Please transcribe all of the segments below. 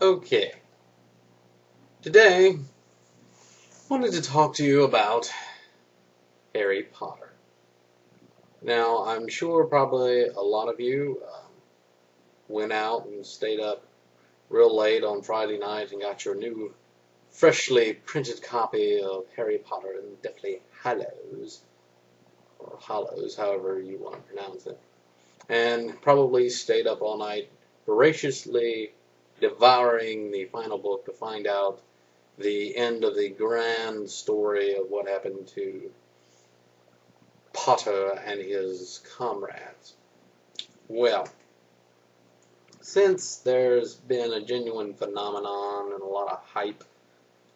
Okay, today I wanted to talk to you about Harry Potter. Now, I'm sure probably a lot of you went out and stayed up real late on Friday night and got your new, freshly printed copy of Harry Potter and the Deathly Hallows, or Hollows, however you want to pronounce it, and probably stayed up all night voraciously devouring the final book to find out the end of the grand story of what happened to Potter and his comrades. Well, since there's been a genuine phenomenon and a lot of hype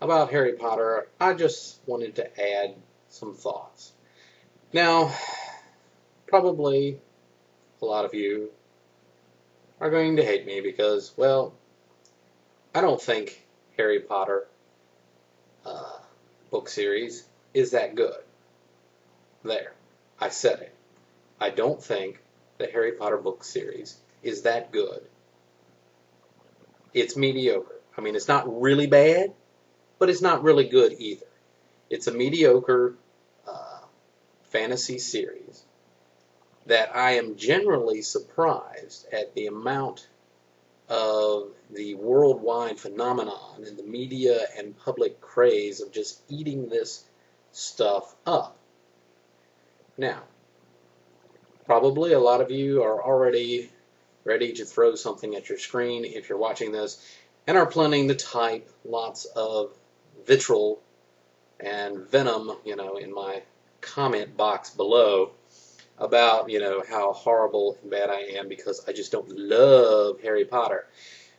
about Harry Potter, I just wanted to add some thoughts. Now, probably a lot of you are going to hate me because, well, I don't think Harry Potter book series is that good. There, I said it. I don't think the Harry Potter book series is that good. It's mediocre. I mean, it's not really bad, but it's not really good either. It's a mediocre fantasy series that I am generally surprised at the amount of the worldwide phenomenon and the media and public craze of just eating this stuff up. Now, probably a lot of you are already ready to throw something at your screen if you're watching this and are planning to type lots of vitriol and venom, in my comment box below about, how horrible and bad I am because I just don't love Harry Potter.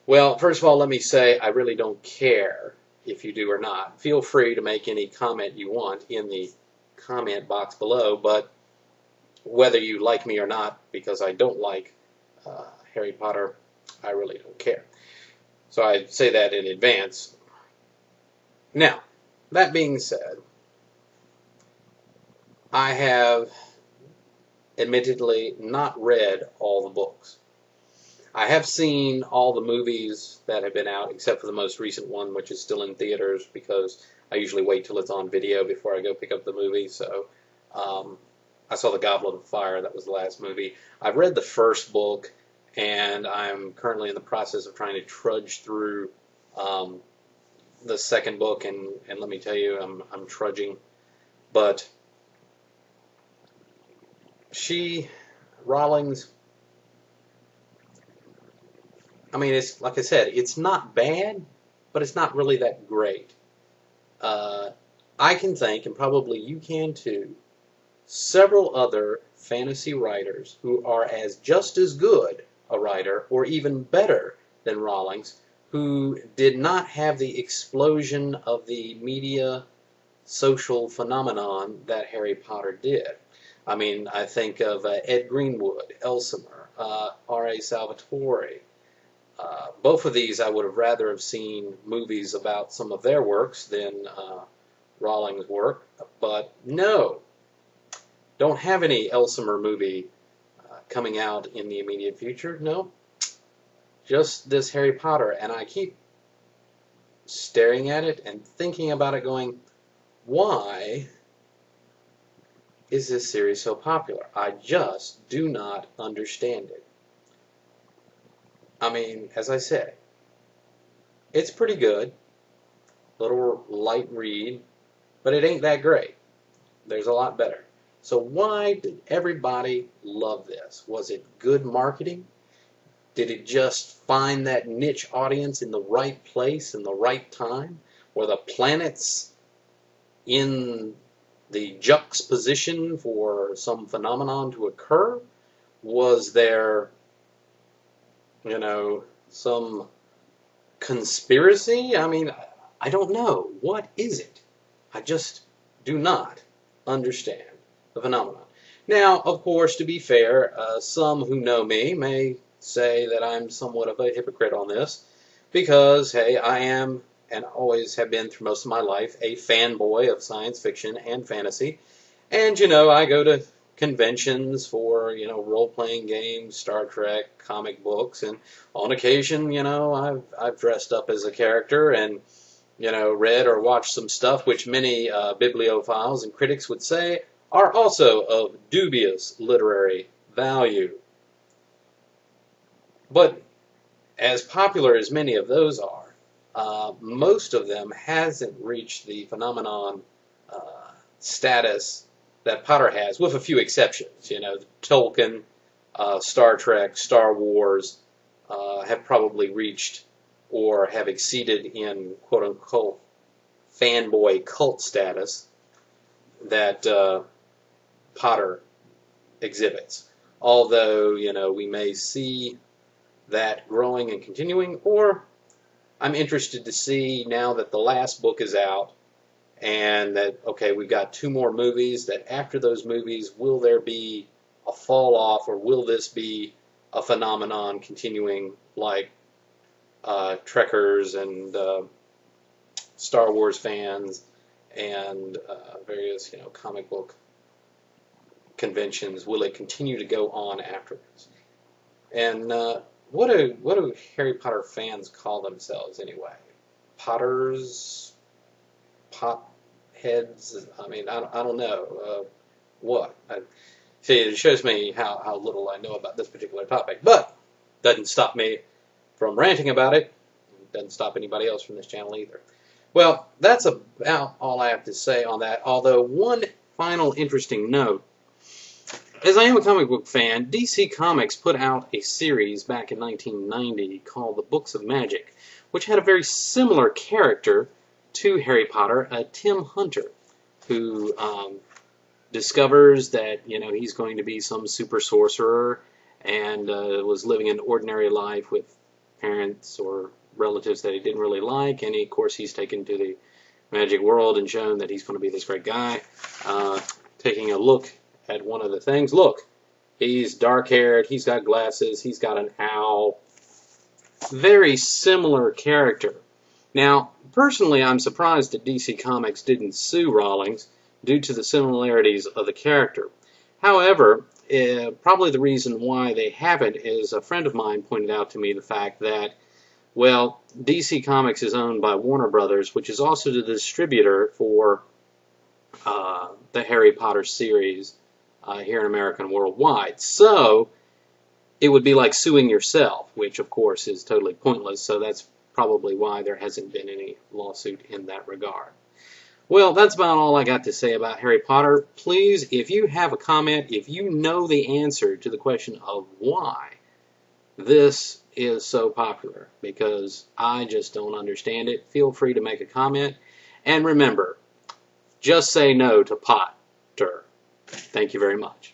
Well, first of all, let me say I really don't care if you do or not. Feel free to make any comment you want in the comment box below, but whether you like me or not, because I don't like Harry Potter, I really don't care. So I say that in advance. Now, that being said, I have admittedly not read all the books. I have seen all the movies that have been out, except for the most recent one, which is still in theaters, because I usually wait till it's on video before I go pick up the movie. So I saw The Goblet of Fire. That was the last movie. I've read the first book, and I'm currently in the process of trying to trudge through the second book, and let me tell you, I'm trudging. But Rawlings, I mean, it's like I said, it's not bad, but it's not really that great. I can think, and probably you can too, several other fantasy writers who are just as good a writer, or even better than Rawlings, who did not have the explosion of the media social phenomenon that Harry Potter did. I mean, I think of Ed Greenwood, Elsemer, R.A. Salvatore. Both of these I would have rather have seen movies about some of their works than Rawlings' work, but no, don't have any Elsemer movie coming out in the immediate future. No, just this Harry Potter, and I keep staring at it and thinking about it going, why is this series so popular? I just do not understand it. I mean, as I said, it's pretty good, little light read, but it ain't that great. There's a lot better. So why did everybody love this? Was it good marketing? Did it just find that niche audience in the right place in the right time? Were the planets in the juxtaposition for some phenomenon to occur? Was there, some conspiracy? I mean, I don't know. What is it? I just do not understand the phenomenon. Now, of course, to be fair, some who know me may say that I'm somewhat of a hypocrite on this because, hey, I am and always have been through most of my life a fanboy of science fiction and fantasy. And, I go to conventions for, role-playing games, Star Trek, comic books, and on occasion, I've dressed up as a character and, read or watched some stuff which many bibliophiles and critics would say are also of dubious literary value. But as popular as many of those are, most of them hasn't reached the phenomenon status that Potter has, with a few exceptions. Tolkien, Star Trek, Star Wars have probably reached or have exceeded in quote-unquote fanboy cult status that Potter exhibits. Although, we may see that growing and continuing, or I'm interested to see, now that the last book is out and that, okay, we've got 2 more movies, that after those movies, will there be a fall off, or will this be a phenomenon continuing like Trekkers and Star Wars fans and various, comic book conventions? Will it continue to go on afterwards? And what do Harry Potter fans call themselves anyway? Potters? Potheads? I mean, I don't know. What? See, it shows me how little I know about this particular topic. But doesn't stop me from ranting about it. Doesn't stop anybody else from this channel either. Well, that's about all I have to say on that. Although, one final interesting note. As I am a comic book fan, DC Comics put out a series back in 1990 called The Books of Magic, which had a very similar character to Harry Potter, Tim Hunter, who discovers that, he's going to be some super sorcerer and was living an ordinary life with parents or relatives that he didn't really like, and of course he's taken to the magic world and shown that he's going to be this great guy. Taking a look at one of the things, look, he's dark-haired, he's got glasses, he's got an owl. Very similar character. Now, personally, I'm surprised that DC Comics didn't sue Rawlings due to the similarities of the character. However, probably the reason why they haven't is a friend of mine pointed out to me the fact that, well, DC Comics is owned by Warner Brothers, which is also the distributor for the Harry Potter series here in America and worldwide. So, it would be like suing yourself, which, of course, is totally pointless. So that's probably why there hasn't been any lawsuit in that regard. Well, that's about all I got to say about Harry Potter. Please, if you have a comment, if you know the answer to the question of why this is so popular, because I just don't understand it, feel free to make a comment. And remember, just say no to Potter. Thank you very much.